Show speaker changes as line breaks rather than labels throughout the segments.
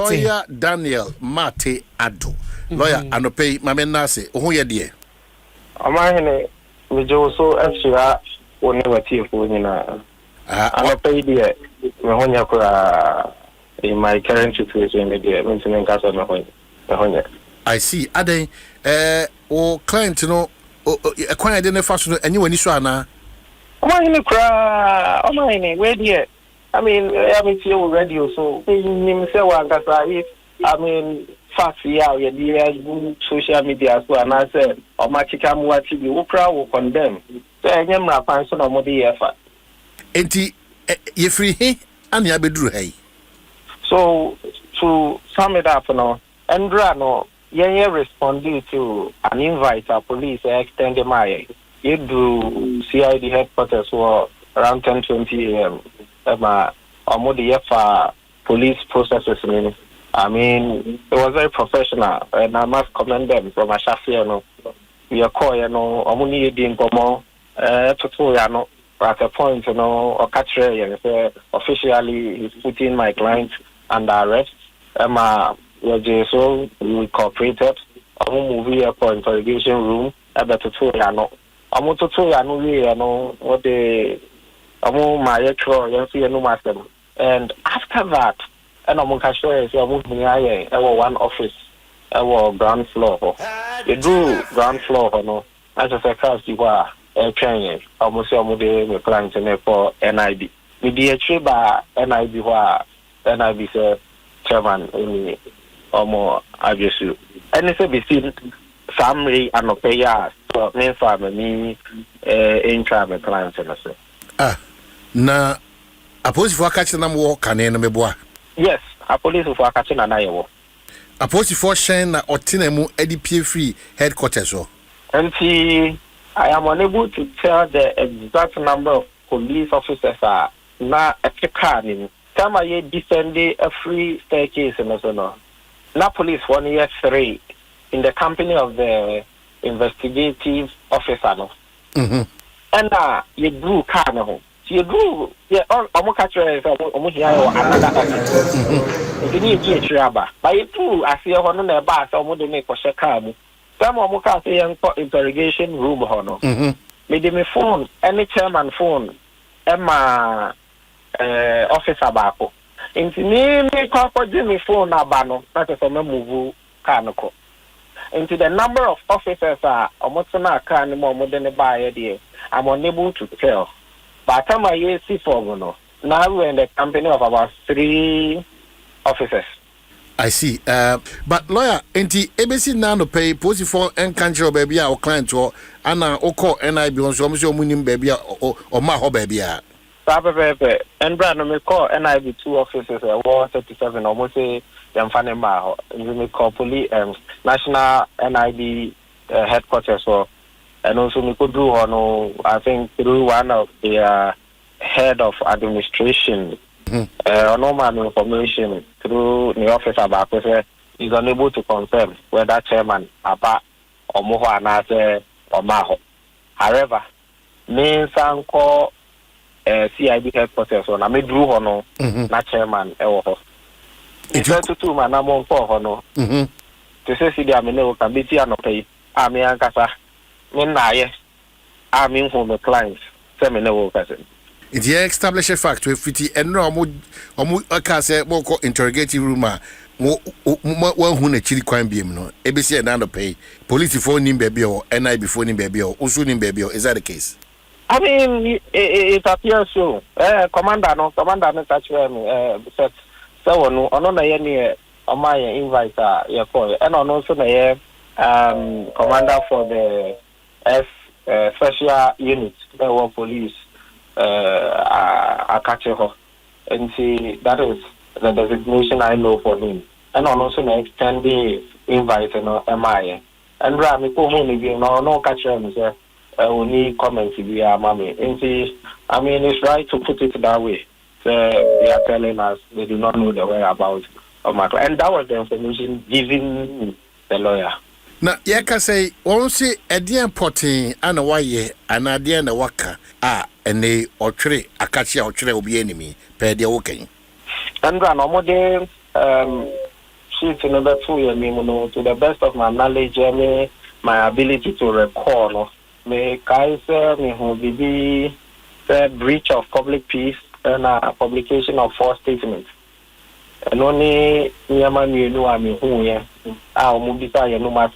Lawyer Daniel Mate Ado. Lawyer Anope Mamenase. Who ye dear?
Amahene mejo so extra woni wati fo nyina. Anope dear me honya kura in my current situation me dear me tin nka so me honya.
I see. Aden o client no akwan de ne fa so enye wani so ana.
Amahene kura amahene we dear. I mean, here radio, so himself, I mean, fast yeah, social media, so and I said, or Machikam what you will condemn. So I am a person of the effort.
Enti, ye free he, and ya bedru hey.
So, to sum it up, no, Andra, no, ye responded to an invite a police extended my. You do CID headquarters were around 10:20 a.m. Police processes. I mean, it was very professional, and I must commend them from Asylum. We are calling, Omuni being Gomo, Tutoriano, at a point, or catcher, officially he's putting my client under arrest. We cooperated. Movie for interrogation room at the Tutoriano. Tutoriano, what they. My and after that, and I'm one office, ground floor. They do ground floor, no. As a class, you are training almost my client for NIB. We be a triba NIB, NIB chairman in more obviously. And it's a bit summary and pay us for me, family, in my clients and so.
Na a police for catching them walk and in meboa. Yes,
a police for catching an eye.
A police for Shen or Tinemu EDP free headquarters.
And see, I am unable to tell the exact number of police officers are now at the car. Time I descended a free staircase in the now police 1 year 3 in the company of the investigative officer. And you do carnival. You do, yeah, almost catch almost here or another office. You need to trouble. But you do, I see a honor in a bar, someone to make for Chicago. Some of Moka say interrogation room honor. Maybe me phone, any chairman phone, Emma officer bako. Into me call for Jimmy phone abano, that is a move carnival. Into the number of officers are almost not kind more than a buyer dear. I'm unable to tell. By the time I see for now we're in the company of about 3 officers.
I see. But lawyer, enti ABC now no pay post for and country baby or client or Anna Oko NIB on some munim baby or my ho baby.
And Brandon may call NIB 2 officers, 137 almost say Yamfanema. You may call police national NIB headquarters or. And also, we could do I think through one of the head of administration, normal information through the office about is unable to confirm whether chairman Abba or Moho Anase or Maho. However, me some call CID headquarters on I may drew hono, not chairman. It's to 2 man, I'm on 4 hono. To say, see, I mean, can be no pay. I mean, Ankasa. When I mean for the clients, seminar person.
It's the established fact with fitty and no more say more interrogative room. One who a chili crime beam no ABC and under pay police phone in baby or NIB phone in baby or also in baby. Is that the case?
I mean, it appears so. Commander, no touch me. So on any on my invite, your call, and on also the commander for the special unit, the police, Akacheho. And see, that is the designation I know for him. And also the extended invite, MI. And Rami, go home again, no catch him, sir. We need comments to be our mommy. And see, I mean, it's right to put it that way. So they are telling us they do not know the whereabouts of my client. And that was the information given the lawyer.
Na yeka say won say ede importing ana waye ana de na waka ene otwere akachi a otwere obi enemy pe de wokan
andra no mo de sheet in order to the best of my knowledge, my ability to recall. No, me Kaiser, me who be breach of public peace and publication of false statements. And only Yaman, you know, I mean, who, yeah, I'll move this. I know my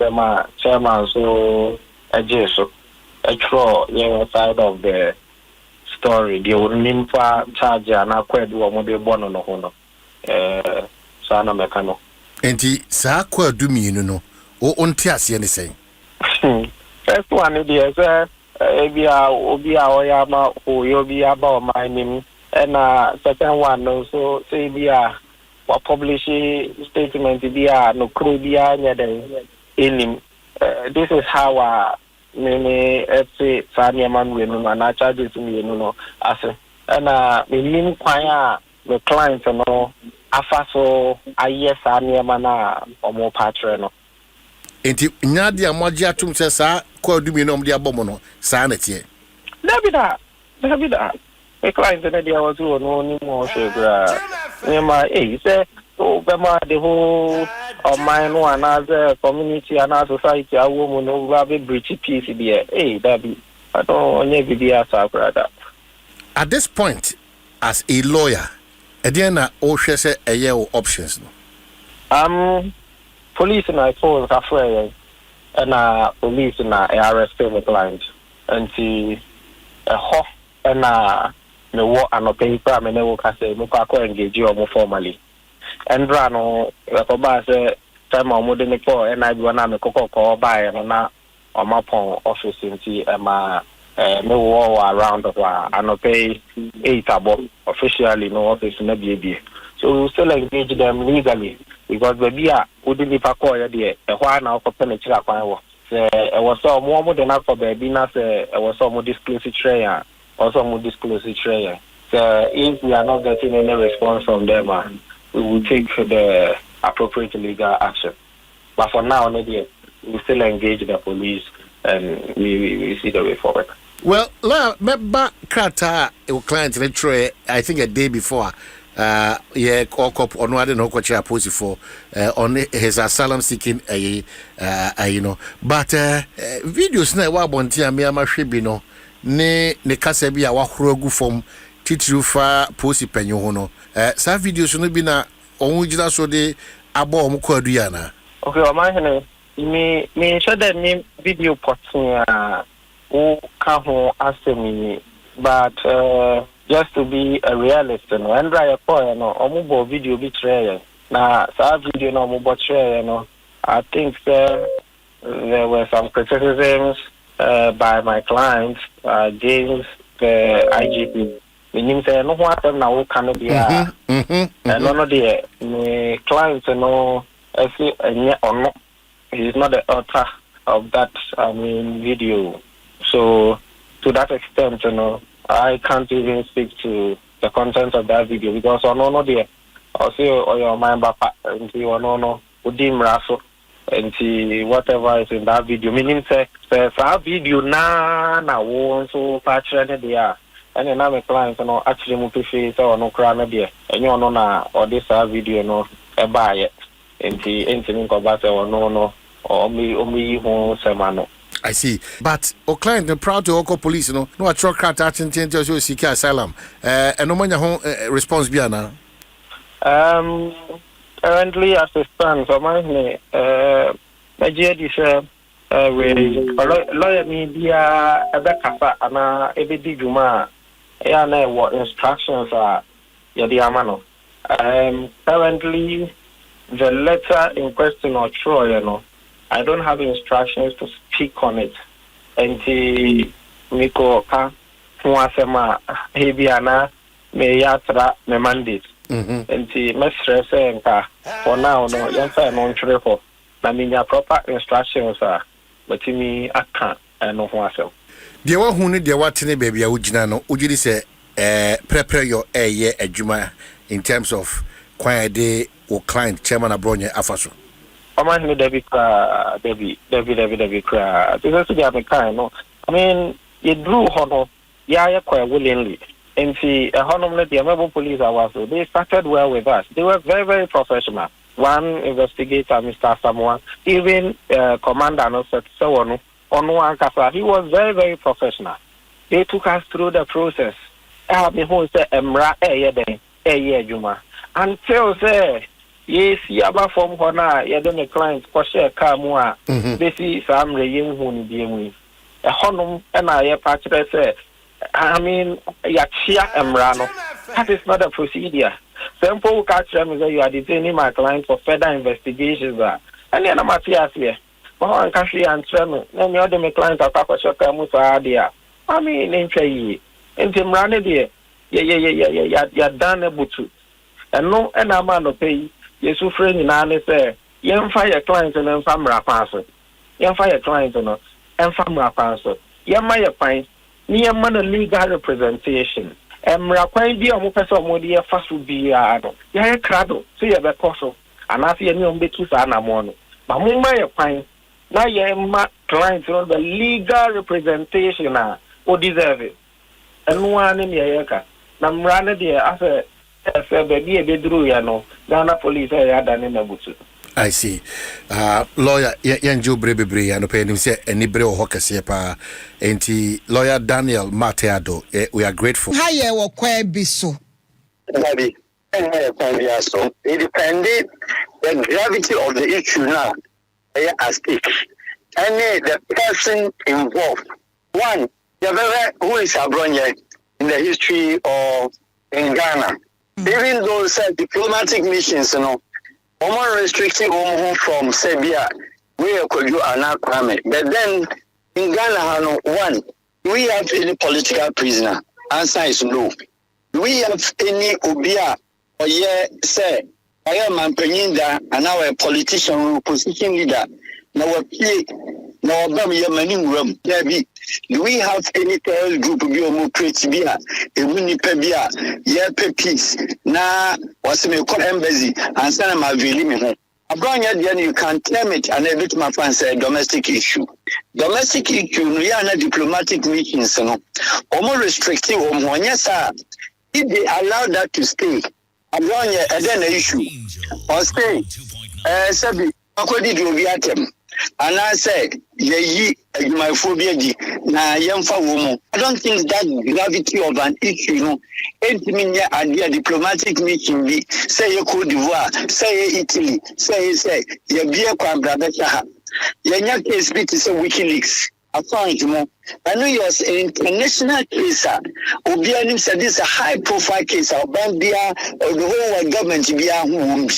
chairman, so a jesu, a troll, side of the story. The Olimpa charge and I quite do a mobile bonnet no honor. Sana mechano.
And he sa kwa do me, you know, or on Tias, anything.
First one, it is Obia Oyama, who you'll be about my name, and second one also say, what publishing statement no cribia in him. This is how many say Sanya man will and I charges me, as and mean choir the clients no afaso yes Sanya mana or more patron.
Enti nyadi amaji atum se sa kwa du mi no mde abomo sa na tie.
Dabida. A client in the hours who no ni more sugar. My say Bema the whole of mine one another community and our society a woman who have a breachy piece there. Hey, Dabby. I don't never be a brother.
At this point, as a lawyer, Ediana Oshese a year options.
Police and I phone cafe and police and I arrest the client and see a hawk and no what and no paper and no case Mukako engage you more formally. And Rano Rakobas time on modern poor and I do an cocoa call by and on my phone office in tea and my no war around of and no pay 8 above officially no office in the baby. So we still engage them legally. Because the beer wouldn't be a call there, a while now for penetrate. I was so more than enough for baby, I was so more disclosure tray, also more disclosure tray. So if we are not getting any response from them, we will take the appropriate legal action. But for now, we still engage the police and we see the way forward.
Well, remember, Krata, a client, I think a day before. Yeah, cop on what no coach post for on his asylum seeking you know, but videos na wa bonti am ya mahwe no ne kasa bi a wa horogu form titru fa post panyo ho no sa videos no bi na on gina so de abo om kwadu ya na.
Okay, o ma hene me show that me video posting o ka ho asemi but just to be a realist, and I call video betray. Now, that video no more I think there were some criticisms by my clients against the IGP. Meaning, say no one now can be and none of the clients no, or no, he's not the author of that video. So to that extent, I can't even speak to the content of that video because I know there. I'll say your mind back and see no Udim Rasso and see whatever is in that video. Meaning say that video na won't so patron there. And then I'm a client actually move face or no crown there. And you know na or this video no a buy it. And see anything about or no or me who semano.
I see. But our client are proud to call police, no a truck cat action to seek asylum. And no manya home response biana.
Currently as it stands, Nigeria is lawyer media Ebeka and Ebedi Juma. What instructions are Yadi Amano. Currently the letter in question or true, I don't have instructions to speak on it. And the Miko Ka Mwasema Hebiana me yatra me mandate. And the mistress and for now no yansa no trefo. Na minya proper instructions are but me I can't no who
the one who need the watching baby ujina no ujidi say prepare your year adwuma in terms of quiet day or client chairman Abronye afaso.
Oman Debbie cry. This is the American, no. I mean, you drew honor, quite willingly. And see, a honor the American police are also. They started well with us. They were very, very professional. one investigator, Mr. Samoa, even Commander no said so on one kasa. He was very, very professional. They took us through the process. I have been who say Emra Juma until say yes, Yaba from Hona, Yadon client, Koshe Kamua, this is some reading who deal a honum and I patched say, I mean, Yachia Emrano. That is not a procedure. Simple catch them is that you are detaining my client for further investigations. And then I'm at here. But country and tremor, then the other client are Papa Shaka Musa idea. I mean, in Chay, in Timrani, dear, you're done a butcher. And no, and I'm on the pay. You're so friendly, and say, young fire clients and then family passer. Young fire clients and family passer. Young my pint, near man legal representation. Emra kwan bi omo pese omo de fa so bia no ye krado so ye be koso ana se ye ni ombetu sa na mo no ba mo ma ye kwan na ye ma client no the legal representation o deserve it enu ane ne ye ka na mra ne de ase be bi e be duru ya no Ghana police ya da ne na butu.
I see. Lawyer, Yanjo Brebebre, and opinion say any bre or hokase pa. Enti lawyer Daniel Mateado, we are grateful.
Haye wo kwa biso.
It depended the gravity of the issue now at stake. And the person involved. One, who is Abronye in the history of in Ghana. Even though diplomatic missions, more restricting from Serbia, we could do an crime. But then in Ghana, one, do we have any political prisoner? Answer is no. Do we have any Obia or say, I am a Peninda and now a politician, opposition leader? Now, now, room. Do we have any terrorist group of create beer, a Winnipebia, peace? Now, what's me call embassy and send my village? Abronye, then you can term it and a bit my fans say domestic issue. Domestic issue, we are not diplomatic meetings, more restrictive on one. Yes, sir. If they allow that to stay, Abronye, and then the issue or stay, Sabi, according to the atom. And I said, my phobia, na yamfa woman. I don't think that gravity of an issue, intimate idea diplomatic meeting be say Cote d'Ivoire, say Italy, say, ye be a quadrata. Yanya case bit is a WikiLeaks. I found more. I know you're an international case. Obianim said this is a high profile case of Bambia or the whole government to be a home.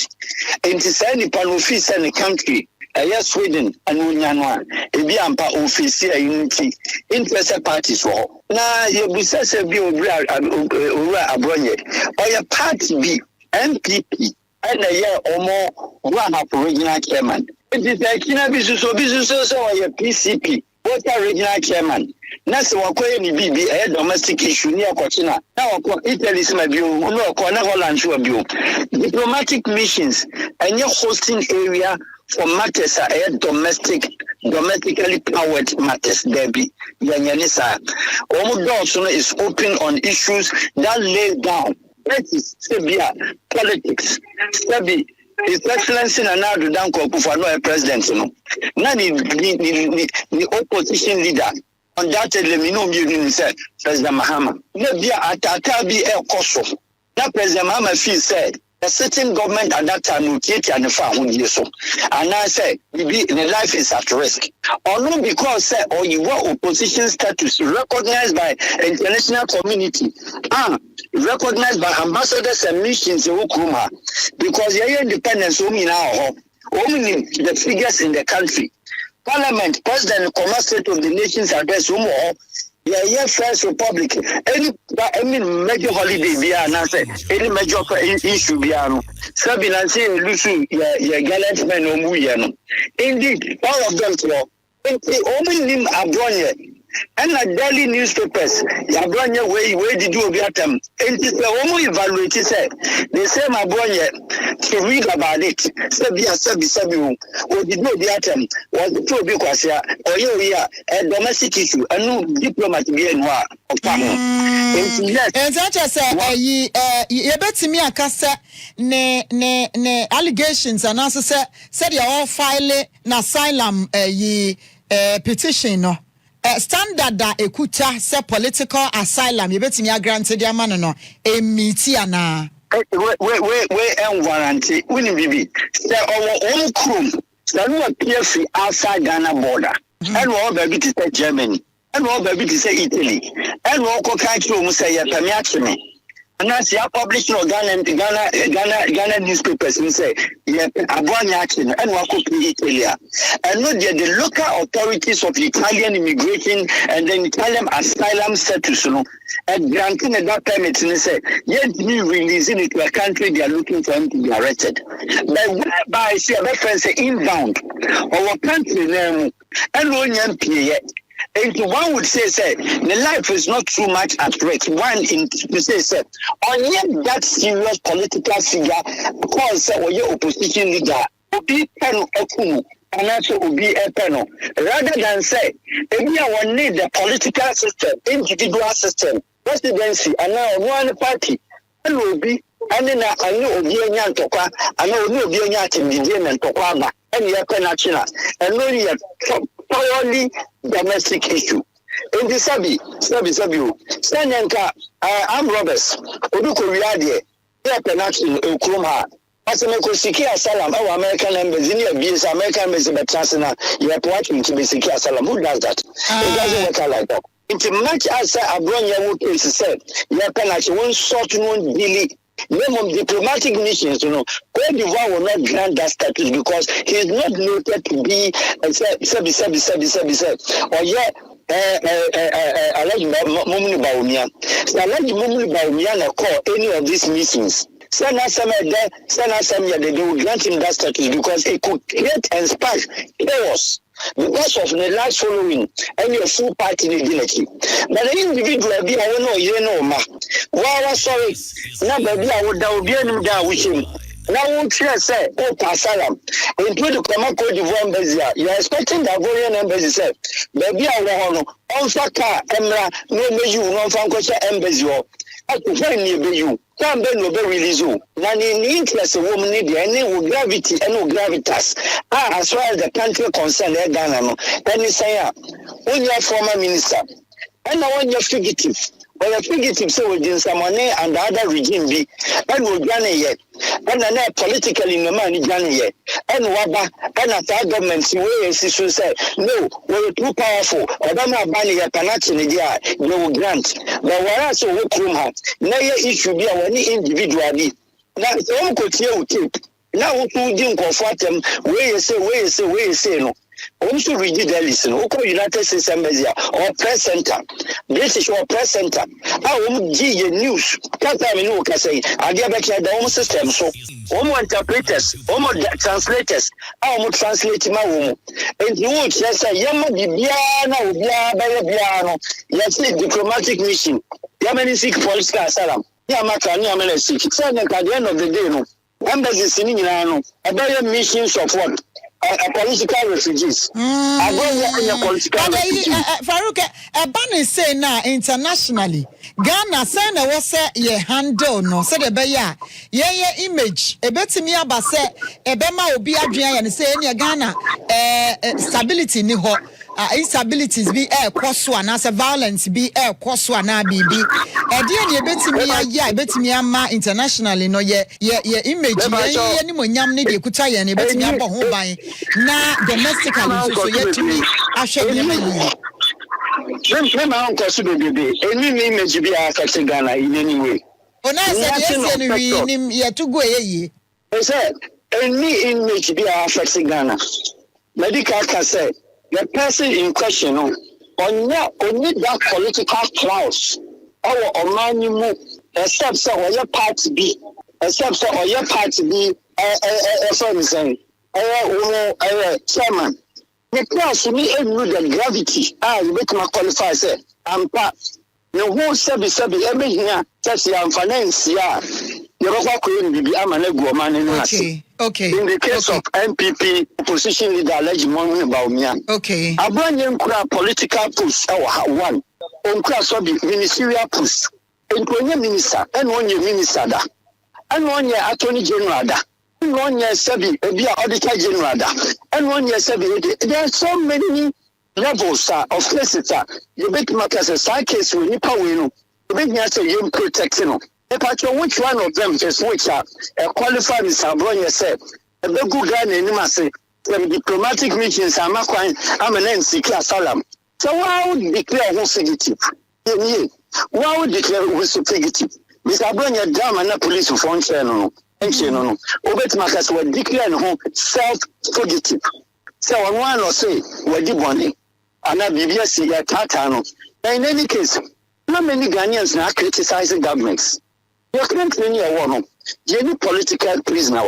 And to send the pan office in the country. Yes, Sweden and Unyanwa, a Biampa office here unity, interested parties for. Now, you will say, be Abronye, or your party be MPP, and a year or more, Wahab regional chairman. It is like business or your PCP, what a regional chairman. That's what BB, a domestic issue near Cochina. Now, Italy is my view, no, Holland, your view. Diplomatic missions and your hosting area. For matters are domestically powered matters, Debbie. Yanyanisa. Almost is open on issues that lay down. That is Serbia politics. Serbia is Excellency Nana Danko for no president. Now the opposition leader. Undoubtedly, we know you said President Mahama. Nebia Atatabi El Koso. Now President Mahama feel said. The certain government at that time will take and so. And I say, the life is at risk. Or not because or you want opposition status recognized by international community. Recognized by ambassadors and missions in Oklahoma. Because your independence only now, only the figures in the country. Parliament, President, Commander of the Nations address First Republic. Any major holiday be any major issue be Sabina say Lucy, your gallant men no. Indeed, all of them only name Abronye and a daily newspapers. Abronye where did you be at them? And it's the only evaluate say they say Abronye to read about it. Sabi, or did not be at them was the two because or you a domestic issue, a new diplomat be in war of
and such as you bet me a cassa ne allegations and also said you all file na asylum petition no standard that ekuta say political asylum you bet me a granted your man no a mitiana
we and warranty winning bibi say our own crew that no appear free outside Ghana border and all baby to say Germany and all baby to say Italy and all country mu say yatamiachime and as you publish no Ghana newspapers and say Abronye action and what could be Italy and not the local authorities of Italian immigration and then Italian asylum status and granting that permit and say yet me releasing it to a country they are looking for him to be arrested but whereby I see a reference inbound our country name and one yet. And one would say, the life is not too much at risk. One in to say, on that serious political figure, because your opposition leader, Obi Pen Okumu, and also Obi Epeno, rather than say, we will need the political system, individual system, presidency, and now one party, and will be, and then I know Obi Nyantoka, I know Obi Nyantim and Tokama, and Yapenachina, and only a purely domestic issue. In the Sabi, Stanyanka, I'm Roberts, Oduko Riadie, Yapenachin, Ukrumha, Asameko Siki Asylum, our American embassy, American embassy, but Tassana, you have to watch him to be Siki Asylum. Who does that? It doesn't work like that. It's much as Abronye would say, Yapenach won't sort one daily. Minimum diplomatic missions, Cote d'Ivoire will not grant that status because he is not noted to be or yet alleged Mumuni Baumia. So alleged Mumuni Baumia call any of these missions. Send us some they will grant him that status because it could create and spark chaos. Because of the last following and your full party legality. But the individual be I know you know ma. Wow, sorry. Now baby I would be down with him. Now won't say oh Asylum. Into the Cote d'Ivoire embassy. You are expecting the Ivorian embassy say baby I want on Faka Emra no me you no Francocha embassy. I prefer you. Can't be no release you. Now, in interest of woman, any gravity and no gravitas. As far as the country concerned, Ghana, any say, when you're former minister, and now when you're fugitive. When a fugitive so within someone and the other regime be, and will grant yet, and then politically no money grant yet, and Waba, and at our government, way to say, no, we're too powerful, or don't have money at Panachin, you will grant. But whereas you work room hat, now issue be any individually. Now, some could take. Now, who didn't comfort them, where you say, no. Also read the listen, Oko United States Embassy or Press Center, British or Press Center. I will give you news. Can't I know what I say? I give back the home system. So, Homo interpreters, Homo translators, I will translate my home. And you would just say, Yama Biano, Biano, yes, diplomatic mission. Yamani seek political asylum. Yamaka, Yamani seek. It's at the end of the day, no. Embassies in Iran, about missions of what? Political refugees.
Farouk, a ban is saying now internationally. Ghana say na was say ye handle no say the beya ye image e betimi aba say e be ma obi adwen ya say ne Ghana stability ni ho instabilities be kwaso ana say violence be kwaso ana bibi e de ne betimi ya betimi ama internationally no ye image ye ni monyam ne de kuta ye ne betimi aba ho ban na domestically so ye tumi ahwe ni mayi.
My uncle should be any image be affecting Ghana in any way.
When I said yes, we to go ye.
I said any image be affecting Ghana. Medical can say the person in question on that political clause or man except so or your party be except so or your party be chairman. The class me the gravity. You make my qualify say ampa. No who sabi every here that's your finance ya. You know bibi amane go man in
Okay.
In the case of MPP opposition leader alleged money about me.
Okay.
Abronye nkura political push one. Onkura so be ministerial push. Enkonye minister and onye minister da. And onye attorney general da. And onye sabi be auditor general da. And onye sabi there are so many levels of cases you make matters a side case when you power you make me say you protect no. Which one of them is which are qualified is Abronye said a big good guy in Nimase from diplomatic meetings I'm an NC Asylum. So why would declare who's fugitive? Why would declare who's fugitive? Mr. Abronye drama and police for no. Obetmakas were declaring who self-fugitive. So one or say, we're the money. And I BBS Tatano. In any case, not many Ghanaians now criticizing governments. You can't mean your one. You need political prisoner.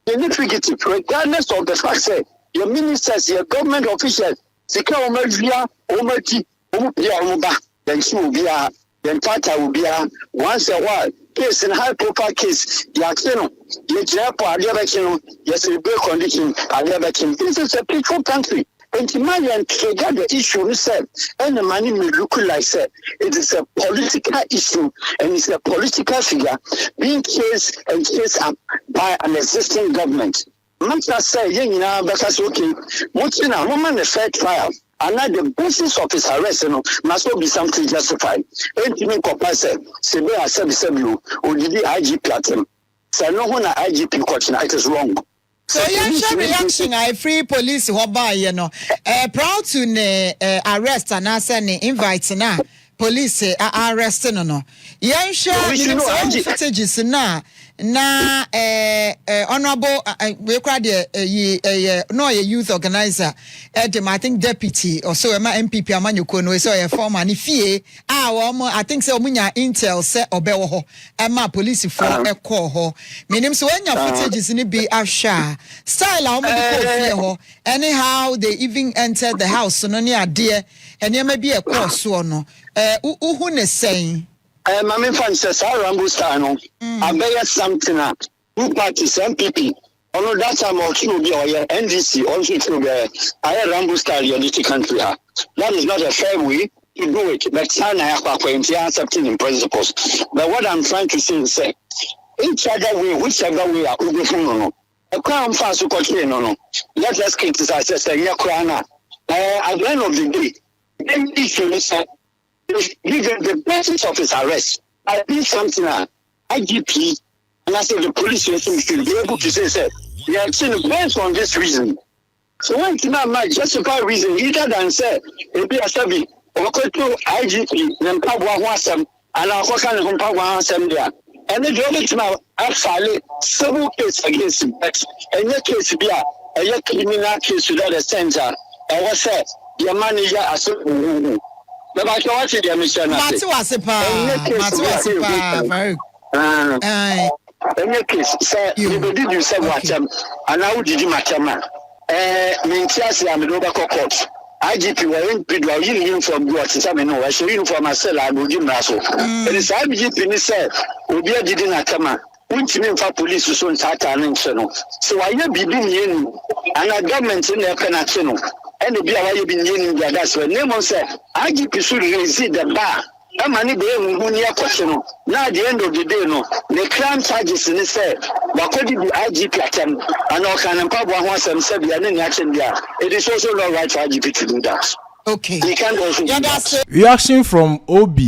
You need fugitive, regardless of the fact that your ministers, your government officials, Sika Omervia, Omerti, Umupia, then she will be a, then Tata will be a, once a while. Case in high profile case, Yakino, Yajapo, Adiabakino, yes, in good condition, Adiabakin. This is a peaceful country. And Malian trigger the issue, said, and the money will look like said, it is a political issue and it's a political figure being chased and chased up by an existing government. Manta say, because okay, what's in a woman a fair trial. And now the basis of his arrest must be something justified. And to me, Papa said, Sebea said, you or did the IGP at him? So no one IGP question, it is wrong.
So your reaction I free police who buy proud to arrest and answer invite na police arrest no yeah sure footages na honorable we crowd no youth organizer I think deputy or so MPP amanyuko no so a former ni fie I think say omunya intel say obewo ho ma police for e call ho menim so anya footages ni be asha style a omede ko fie ho anyhow they even entered the house no ni ade ene be e course so no uhu ne saying
Mammy Francis, I ramble star no. I bear something up. Who parties MPP? Although that time or two be or NDC also to be I ramble star unity country. That is not a fair way to do it. But Sana accepting in principles. But what I'm trying to say is each other way, whichever way are no. A crown fast to continue no. Let us criticize us and your crown. At the end of the day, then issue is given the basis of his arrest, I did something IGP and I said the police should be able to say they are actually based on this reason. So when Tina might justify reason either than say it be a sabi or go to IGP then Pabwa Wasam and our Hokan and Pabwa Wasam there. And the only now actually civil case against him. And your case be a criminal case without a center. I was said your manager as but I can't watch the mission. In your case, sir, you did you say what? And how did you match a man? Mintiasi, I'm the court. IGP were individual uniform, you are something. I show you for myself. I will give Naso. It is IGP, said, Ubia didn't atama. Which mean for police to soon start an channel. So I have been in and a government in their connection. And be away been using the that's when name said IGP should receive the bar. That money be near question. Now at the end of the day, no, the crime charges in the say, what could the IGP attempt and all can empower one some said the action there. It is also not right for IGP to do that.
Okay.
They can also do that.
Reaction from OB,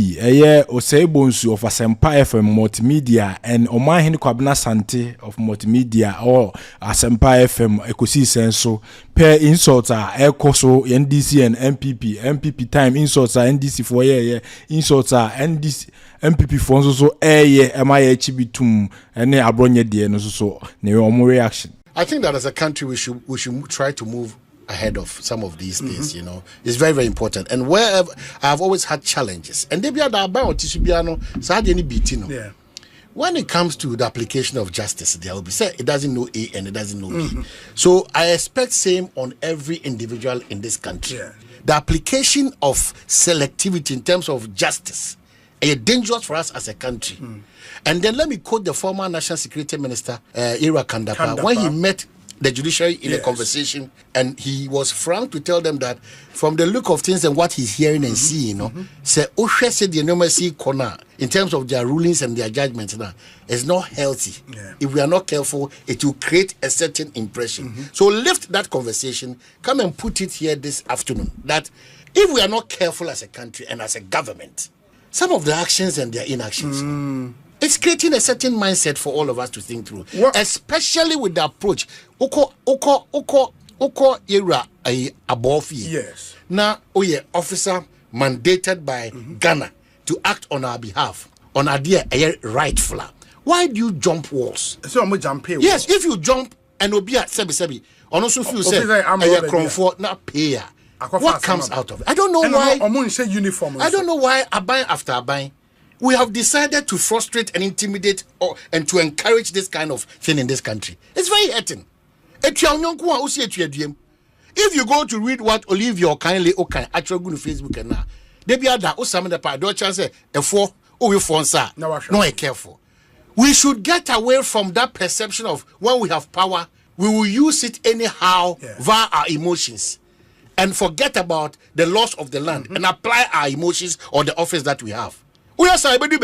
Osebonsu of Asempa FM Multimedia and Omahin Kwabna Sante of Multimedia or Asempa FM Ekosi Senso per insulter Ekoso NDC and MPP time insulter NDC for insulter NDC MPP for so MIHB and Abronye de no so reaction.
I think that as a country we should try to move ahead of some of these things, you know. It's very, very important. And wherever I've always had challenges, and they be at the about Tishubiano, so had any beating. Yeah. when it comes to the application of justice, there will be said it doesn't know A and it doesn't know B. So I expect same on every individual in this country.
Yeah.
The application of selectivity in terms of justice is dangerous for us as a country. And then let me quote the former National Security Minister, Ira Kandapa, when he met the judiciary in a conversation, and he was frank to tell them that from the look of things and what he's hearing and seeing, say Osha said the enormous corner in terms of their rulings and their judgments now is not healthy. If we are not careful, it will create a certain impression. So lift that conversation, come and put it here this afternoon, that if we are not careful as a country and as a government, some of the actions and their inactions, it's creating a certain mindset for all of us to think through, especially with the approach. Oko era above.
Yes.
Now, officer mandated by Ghana to act on our behalf, on our dear rightful. Why do you jump walls?
So I'm jump.
Yes, if you jump and obi at sebi, and also feel say comfort not pay. What comes out of it? I don't know why. I don't know why abine after abine. We have decided to frustrate and intimidate and to encourage this kind of thing in this country. It's very hurting. If you go to read what Olivia kindly actually go to Facebook and now, they be ada osam the part. Don't chance a four we fonsa. No, careful. We should get away from that perception of when we have power, we will use it anyhow via our emotions, and forget about the loss of the land and apply our emotions or the office that we have. We are saying, baby,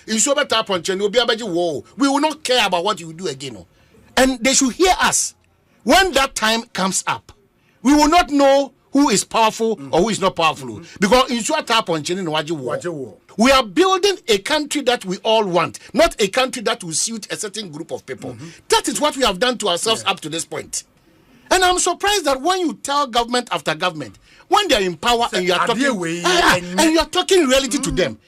in so better punch and we will not care about what you do again. And they should hear us. When that time comes up, we will not know who is powerful or who is not powerful. Because in so better punch we are building a country that we all want, not a country that will suit a certain group of people. That is what we have done to ourselves up to this point. And I'm surprised that when you tell government after government, when they are in power and you are talking reality to them,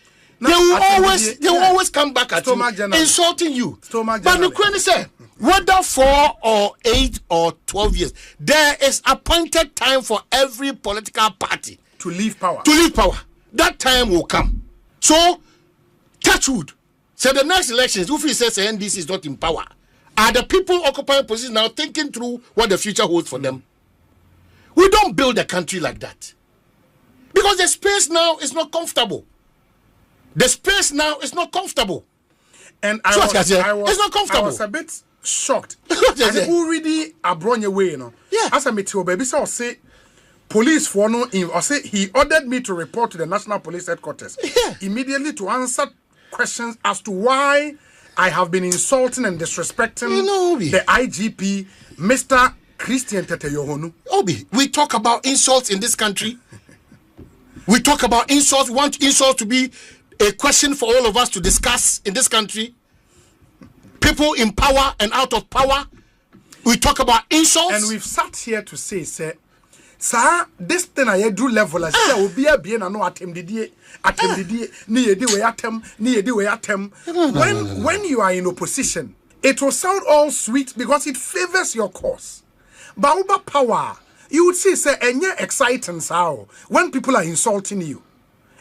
they will always come back at you, insulting you. But the question say, whether 4 or 8 or 12 years, there is appointed time for every political party
to leave power.
That time will come. So, touch wood. So the next elections, if he says NDC is not in power, are the people occupying positions now thinking through what the future holds for them? We don't build a country like that. Because the space now is not comfortable. And
I was
it's not comfortable.
I was a bit shocked. And already Abronye way,
Yeah.
As a meteo baby, so say police for no or say he ordered me to report to the National Police Headquarters immediately to answer questions as to why I have been insulting and disrespecting the IGP, Mr. Christian Teteyohonu.
Obi, we talk about insults in this country. We talk about insults. We want insults to be a question for all of us to discuss in this country. People in power and out of power. We talk about insults.
And we've sat here to say, sir, this thing I do level as there will be a bien and no attempt when you are in opposition, it will sound all sweet because it favors your cause. But over power, you would say, sir, and you're exciting how when people are insulting you.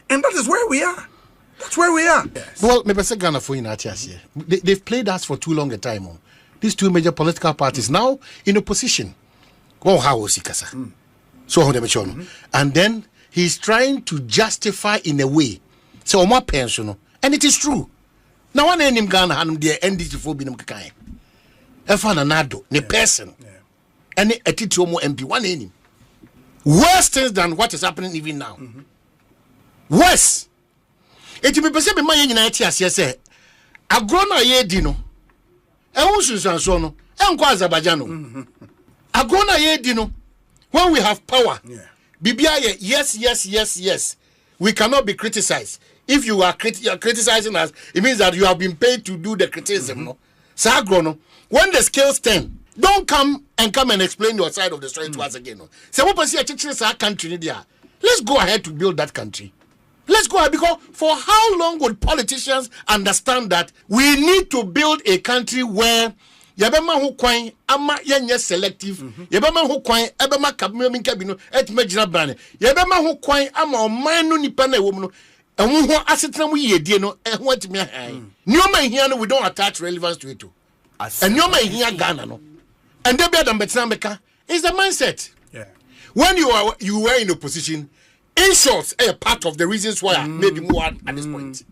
And that is where we are. That's where we are. Yes.
Well, maybe Ghana for they've played us for too long a time. These two major political parties now in opposition. Oh, how was he, So and then he's trying to justify in a way. So my pension, and it is true. Now one name Ghana and the NDC for binum kakai. Efana nado, ne person. And a tituomo MP, one name. Worse things than what is happening even now. Worse. It will be perceived by United as say, Agrona ye dino, Ehusus sono, and Quazabajano. Agrona ye dino, when we have power, Bibia, yes. We cannot be criticized. If you are criticizing us, it means that you have been paid to do the criticism. No? Sagrono, when the scales turn, don't come and explain your side of the story to us again. No? So what was our country? Let's go ahead to build that country. Let's go ahead, because for how long would politicians understand that we need to build a country where yabema hu kwan ama yenye selective yabema hu kwan ebema kabino min kabino etmejina brane yabema hu kwan ama oman no nipa na ewom no and who asetram ye die no e ho atimi ahan nyoma hia no we don't attach relevance to it and nyoma hia Ghana no and there be adam betra meka is the mindset. When you were in opposition, in short, a part of the reasons why I made you move at this point.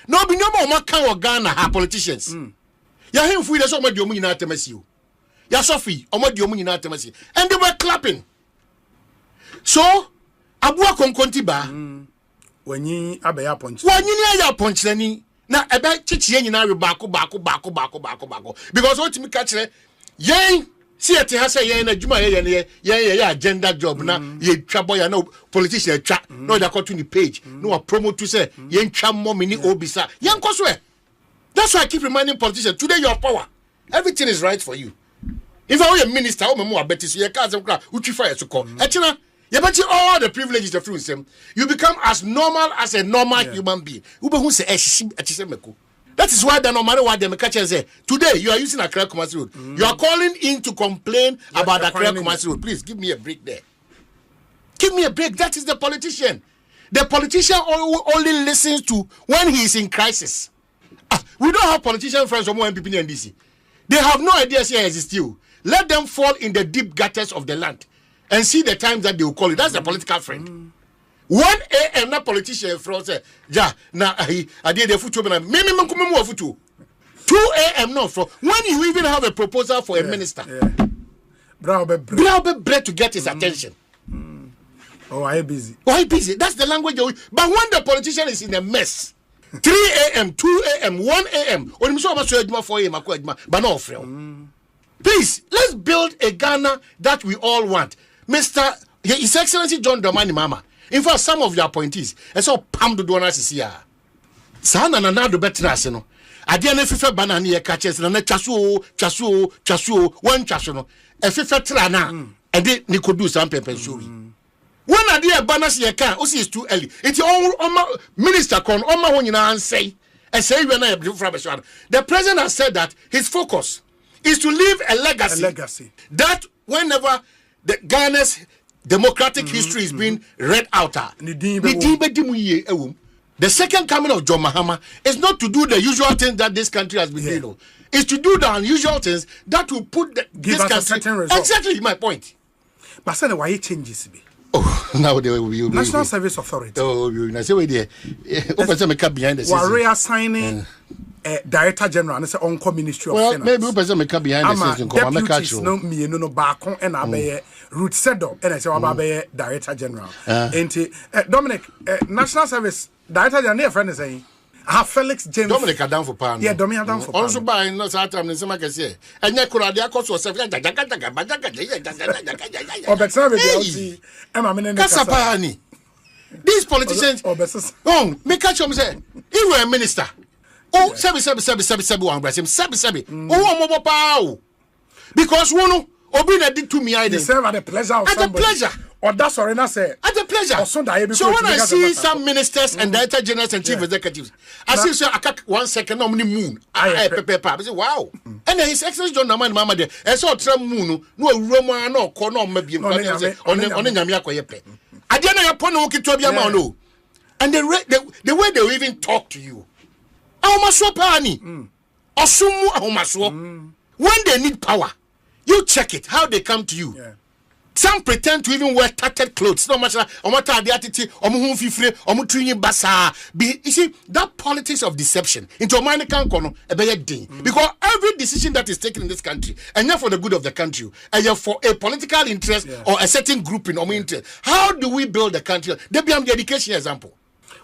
No, be no more kind of Ghana politicians. Ya him free that's what you na temasi. Ya Sophie, what you na temasi. And they were clapping. So, abua konkonti ba.
When you abaya punch.
When you ya punch ni na ebe chichi nyina we bako. Because what me catch yen see it has a yen adwuma ye agenda job na ye twa boy na politician twa no da go to the page no promote to say yen twa more mini obisa yen koso e. That's why I keep reminding politicians today your power everything is right for you. If I were a minister o memo abeti so ye ka asem kra uchi fire so ko echina ye beti all the privileges the fruit sem you become as normal as a normal human being ube hu se echise meko. That is why no matter what them catch and say today you are using a Accra Kumasi road. You are calling in to complain about Accra Kumasi road. Please give me a break there. Give me a break. That is the politician. The politician only listens to when he is in crisis. We don't have politician friends from MPP and DC. They have no idea here exists you. Let them fall in the deep gutters of the land and see the times that they will call it. That's a political friend. 1 a.m. na politician from say ja na I did the futu na me mankumu futu 2 a.m. no for when you even have a proposal for a minister
Brow be
bread to get his attention.
Oh, I busy.
That's the language. But when the politician is in a mess 3 a.m. 2 a.m. 1 a.m. when so much 4 a.m. but no friend. Please let's build a Ghana that we all want. His Excellency John Dramani Mahama. In fact, some of your appointees, and so Pam do donors is here. Sana na do better as no. Adia na fifa banana ye catches na chasu, one chasu. A fifa trana, and they could do some paper shuri. One idea banners ye can, also is too early. It's all minister con on and say, and say when I have the president has said that his focus is to leave a legacy. That whenever the Ghana's democratic history is being read out. The second coming of John Mahama is not to do the usual things that this country has been doing. It's to do the unusual things that will put this country. Exactly my point.
But sir, why it changes?
Oh, now they will be
National Service Authority.
Oh, you say we there. Open make up behind the scenes.
We're reassigning Director General and say Onco Ministry of Finance.
Maybe open make up behind the scenes.
Deputies no me no baako and abaye root sedo and I say abaye Director General. Dominic National Service Director General friend is saying Felix James
Dominic down for pan.
Yeah, Dominic down for pan.
Also by no time in some can say. And ya could have cost yourself. Oh, but
sorry,
Kasapani. These politicians. Oh, me catch him say. He were a minister. Oh, sebi. Oh, because one Obi did to me. I
did serve at the pleasure of somebody.
At the pleasure.
Or that's what I say.
At the pleasure. So when I see some ministers and director generals and chief executives, I see so I cut 1 second no moon. I say wow. And then his Excellency John Dramani Mahama there. I saw Trump moon no Roma no corner maybe on Nyamia Koyepe. I didn't have point okay to be a man. And the way they will even talk to you. When they need power, you check it how they come to you. Some pretend to even wear tattered clothes. No much the attitude, you see, that politics of deception into a minor can because every decision that is taken in this country, and not for the good of the country, and for a political interest or a certain group in interest. How do we build the country? They become the education example.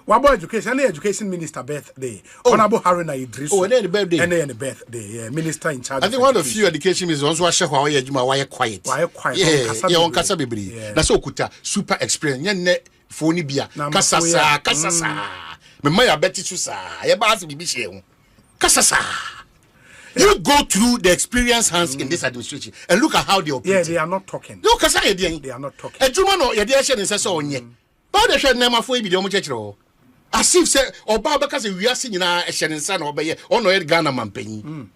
What about education? Any education minister birthday? Honorable Haruna Idris.
Oh, and then the birthday.
And then the birthday. Minister in charge.
I think one of the few education ministers also share why you quiet.
Why quiet?
Yeah, on Kasa Bibri. That's all kuta super experience. Nye phone bia. Kasasa. Me maya beti susa. Yeba asi bibi she. Kasasa. You go through the experience hands in this administration and look at how they operate.
Yeah, they are not talking.
No, Kasa
they are not talking.
Ejuma no yedi share nse so onye. Ba de share na mafo bi de omo chechiro. As if say oba beka say we are seeing na ehyensa na obeye ono ye Ghana mampanyi.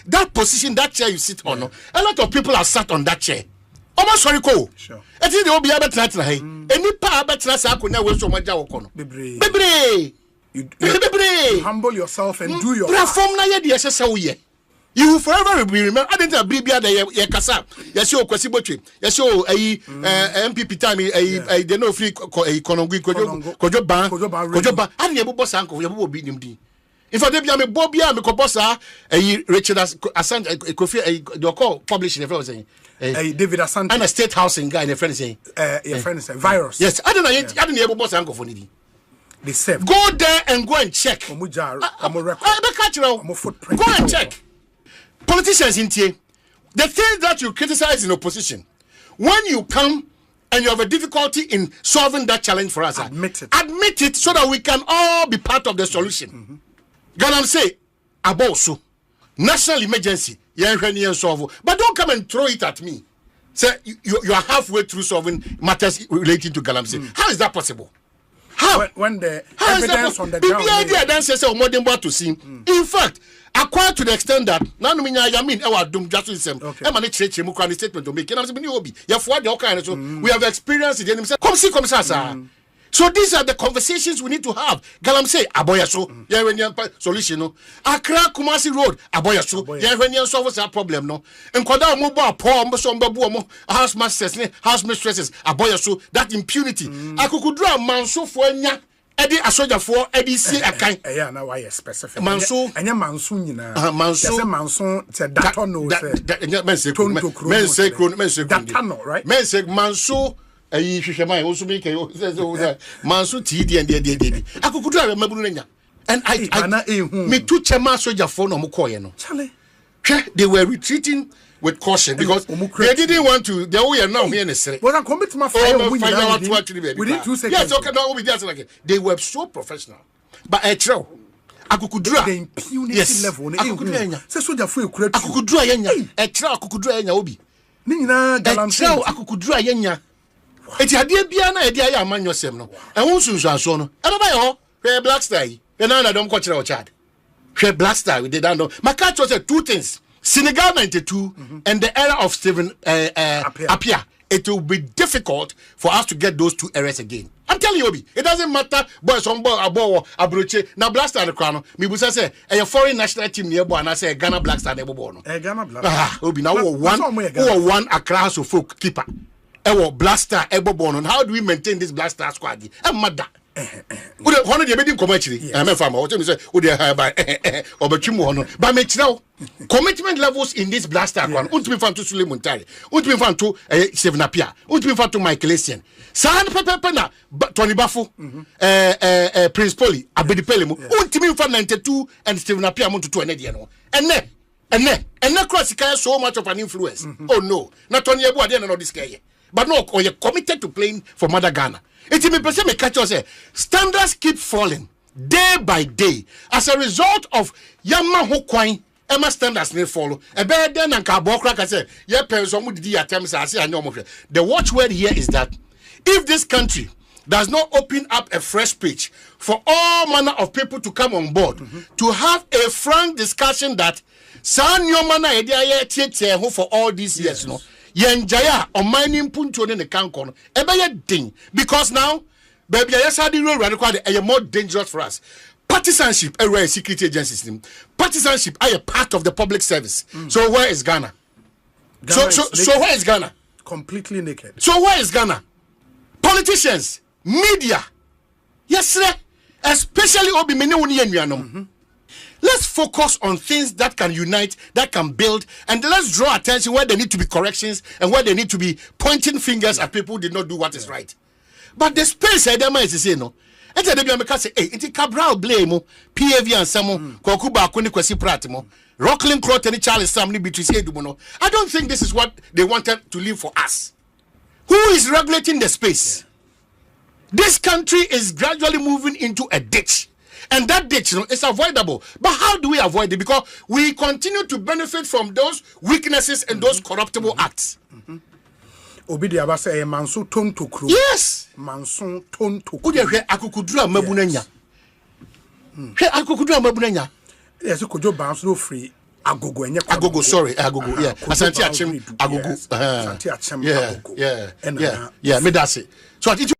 That position, that chair you sit on, a lot of people have sat on that chair. almost sorry ko
Sure.
it is the obi abetra hey any pa abetra sa akonya we so maja wo kono bebre
you humble yourself and do your
platform na ye de yesese wo ye you will forever be remember I didn't agree bia de ye kasa yes o kwasi botwe yes o MPP time they no free konongu kojo ban ade ye bobo sanko ye bobo bi nimdi in fact bia me bobia me ko bossa Richard Asante Kofi they call publishing if I was saying
David Asante
and a state housing guy in a friend saying
your friend say virus.
Yes I don't know bobo sanko for nidi
They serve.
go there and go and check
record.
Go and check. Politicians in here, the things that you criticize in opposition, when you come and you have a difficulty in solving that challenge for us,
admit
it so that we can all be part of the solution. Ganam say, abosu, national emergency, but don't come and throw it at me. Say you are halfway through solving matters relating to Galamsey. How is that possible? How?
When the evidence on the ground.
In fact, acquired to the extent that now we have experienced it. So these are the conversations we need to have. Galam say aboyaso solution no. Accra Kumasi Road aboyaso when solve that problem no. And kwada mo ba poor mo house masters house mistresses aboyaso that impunity. Akukudra manso fo nya edi asoja fo edi si akan.
Na why specific.
Manso
enya manso nyina.
Manso
say manso say data no say.
Men say
data no right.
Men say manso ayi hwehwema also make manso td and dey akukudu mabunu nya and I me two chema soja for no mokoye no
chale
they were retreating with caution because they didn't want to they were now here in the
but I commit my fire
within 2 seconds. Yes, okay, now we just like they were so professional but actually akukudura
the impunity level say soja for ekura
akukudura yenya actually akukudura yenya obi
ni nyina galamsey
akukudura yenya eti ade bia na ede ayi amanyo sem no ehun sunsu aso no e baba yo hwe black star yi e na dom ko kire o chad hwe black star we did that no maka cho say two things Senegal 92 and the era of Stephen Apia it will be difficult for us to get those two eras again. I'm telling you, Obi, it doesn't matter boy some boy abo Abronye na black star the crown me busa say a foreign national team near boy and I say Ghana black star never born no
Ghana black
Obi now one Accra so folk keeper ewo blaster eboborn. How do we maintain this blaster squad? Mother. One of the bedding commercially. I'm a farmer. What you say? Would you have by Oberchimu? But make now commitment levels in this blaster squad. Won't be found to Suleiman Tari. Won't be found to Stephen Apia. Won't be found to Michael Essien. San Pepena, Tony Bafu, Prince Polly, Abedi Pelemu. Won't be found 92 and Stephen Apia to 2 and then cross so much of an influence. Oh no, not only about the end of this guy. But no, you're committed to playing for Mother Ghana. It's me catch us say standards keep falling day by day as a result of Yama Hokwain. Emma standards may follow. A better than Kabokra say, yeah, person would the attempts. I say, I know. The watchword here is that if this country does not open up a fresh page for all manner of people to come on board to have a frank discussion that San Yomana Edia for all these years, no. Yenjaya or mining punto in the cancon, ding because now, baby, yes, I didn't radical a more dangerous for us. Partisanship, a security agency system. Partisanship, are a part of the public service. So where is Ghana? So where is Ghana?
Completely naked.
So where is Ghana? Politicians, media, yes, sir, especially Obi Mene. Let's focus on things that can unite, that can build, and let's draw attention where there need to be corrections and where there need to be pointing fingers at people who did not do what is right. But the space I is to say no. And the baby say, hey, it's Cabral blame, PAV and some Kokuba Kuni Kwesi Pratimo, Rockling Crot and Charles Samni Beatrice Edumono. I don't think this is what they wanted to leave for us. Who is regulating the space? This country is gradually moving into a ditch. And that ditch, is avoidable. But how do we avoid it? Because we continue to benefit from those weaknesses and those corruptible acts.
Obidi abase manso ton to crew.
Yes.
Manso ton to
crew. Ude akukudura mabunanya. Akukudura mabunanya.
Yes, kojo banso free. Agogo enye
Agogo, sorry, Agogo. Yeah. Asante Achem Agogo.
Asante Achem Agogo.
Yeah. Me that's it. So did you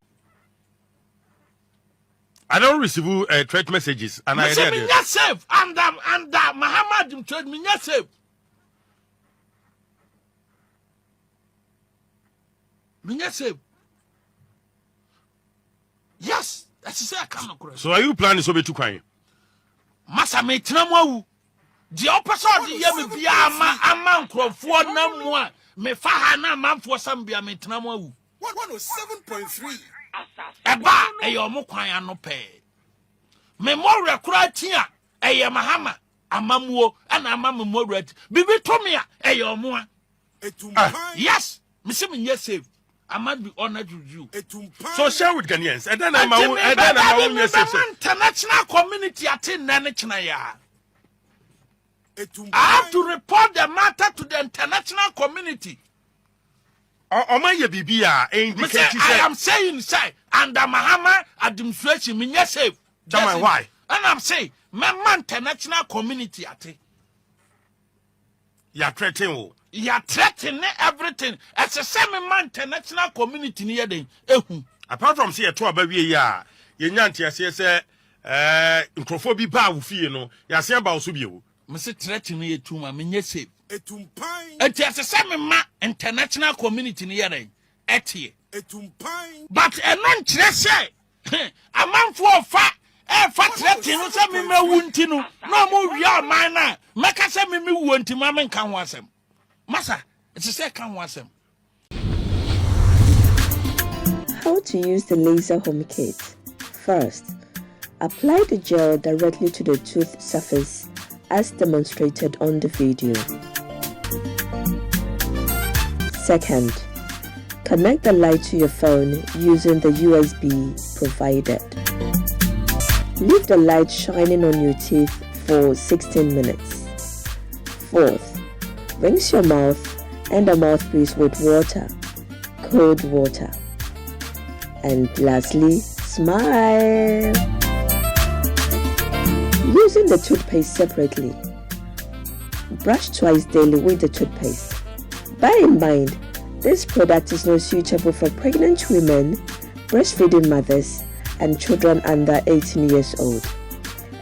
I don't receive threat messages, and I read it.
Safe and Muhammad told me safe. Safe. Yes, that's say I come across.
So are you planning to be too quiet?
Masa me tinamu. The opposite the year me bia ama nkrofo na mu a me fa ha na manfo sam bia me tinamu.
107.3
Eba eyo kwan ano pe. Memoria kura tia eye mahama amamuo ana amamuo bibi to me a eyo mo a. Yes, me say me safe. I must be honored with you.
So share with Ghanaians. And then I'm
international community at I have to report the matter to the international community.
I
am saying, say, under Mahama administration, me safe.
Why?
And I'm saying, my international community at it.
You're threatening.
You're threatening everything. As a semi-man international community near them.
Apart from say a tour baby, yeah, you can't say, Incrophobia Bawu, no, Yasia Bausubio.
Mr. threatening you to my mini safe. And as a semi-man international community near them. But a non say, a man for fat. Fat threatening, some me wuntinu. No more real minor. Make us me wunti, mamma can was him. Massa, it's a second was him.
How to use the laser home kit. First, apply the gel directly to the tooth surface as demonstrated on the video. Second, connect the light to your phone using the USB provided. Leave the light shining on your teeth for 16 minutes. Fourth, rinse your mouth and the mouthpiece with water, cold water. And lastly, smile. Using the toothpaste separately. Brush twice daily with the toothpaste. Bear in mind, this product is not suitable for pregnant women, breastfeeding mothers, and children under 18 years old.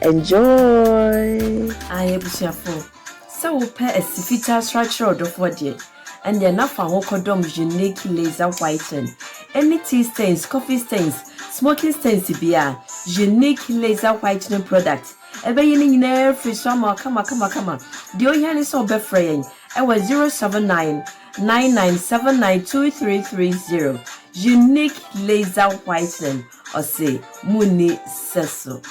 Enjoy!
I am so pair a sifita structure of body, and the enough unique laser whiten. Any tea stains, coffee stains, smoking stains, beer, unique laser whitening product. Ever in every summer, come. The Oyan is so befraying. I was 079-9979-2330. Unique laser whitening. Or say Muni Seso.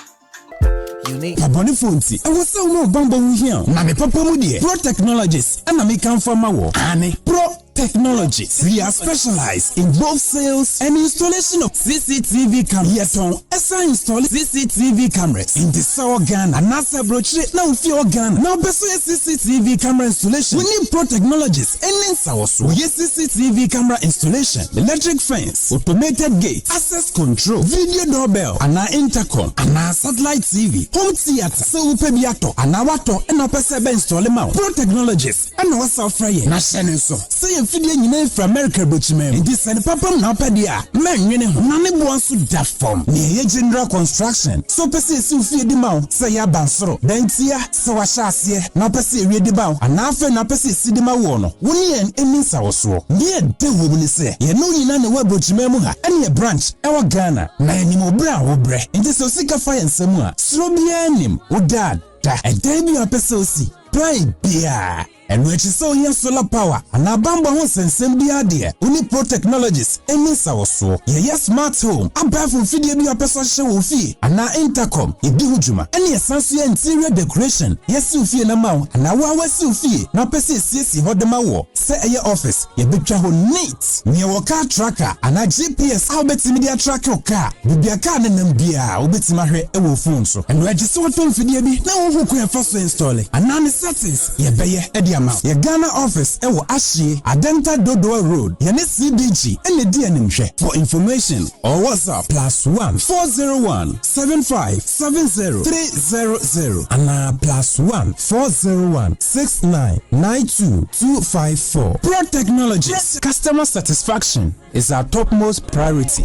Unique. Abonifunti. I was so no bumble here. Nami papa mudie. Pro Technologies. And Nami come from our Ane. Pro Technologies. We are specialized in both sales and installation of CCTV cameras. Yes, on ESA install CCTV cameras in the Sour Ghana and NASA brochure. Now fear Ghana. Now best CCTV camera installation. We need Pro Technologies and in Sawasu. Yes, CCTV camera installation, electric fence, automated gate, access control, video doorbell, and our intercom, and our satellite TV, home theater, so upebiato, and our water, and our pesebe install them out. Pro Technologies and our South Fryer. National so. Say fidye nyina from America bochime ndi sene papam na opedia man nwene ho na ne bo anso da form ne general construction so pese si ufie di ma say ya bansoro dentia se wa hyase na pese ewie di ba ana afa na pese si di ma wo no woni en eminsa wo so ne de wo ni se ye no nyina ne wa bochime mu ha ene branch e wa Ghana na enim obra wo bre ndi so sika fa ensem a sro bia enim wo dad da e dey bi apese osi plan bia. And which is so here solar power and abamba hon sensem bi ade uni Pro Technologies emisa woso ye smart home aba from fidie bi apesa hye wo fie ana intercom ebi hujuma ene esanso interior decoration yes fie na mawo ana wa wasi fie na pese esiesi hodema wo se eye office ye betwa ho neat ne wo car tracker ana GPS how betimi dia track your car bibia car ne nam bia obetima hwe e wo phone so and which is so ton fidie bi na wo hu ko e first install ana ne settings ye beye e ama ye Ghana office ewo Ashie Adenta Dodoa Road yene CBG ene di animhwe. For information or WhatsApp +1 401 75 70 300 and +1 401 69 92 254. Pro Technologies, customer satisfaction is our topmost priority.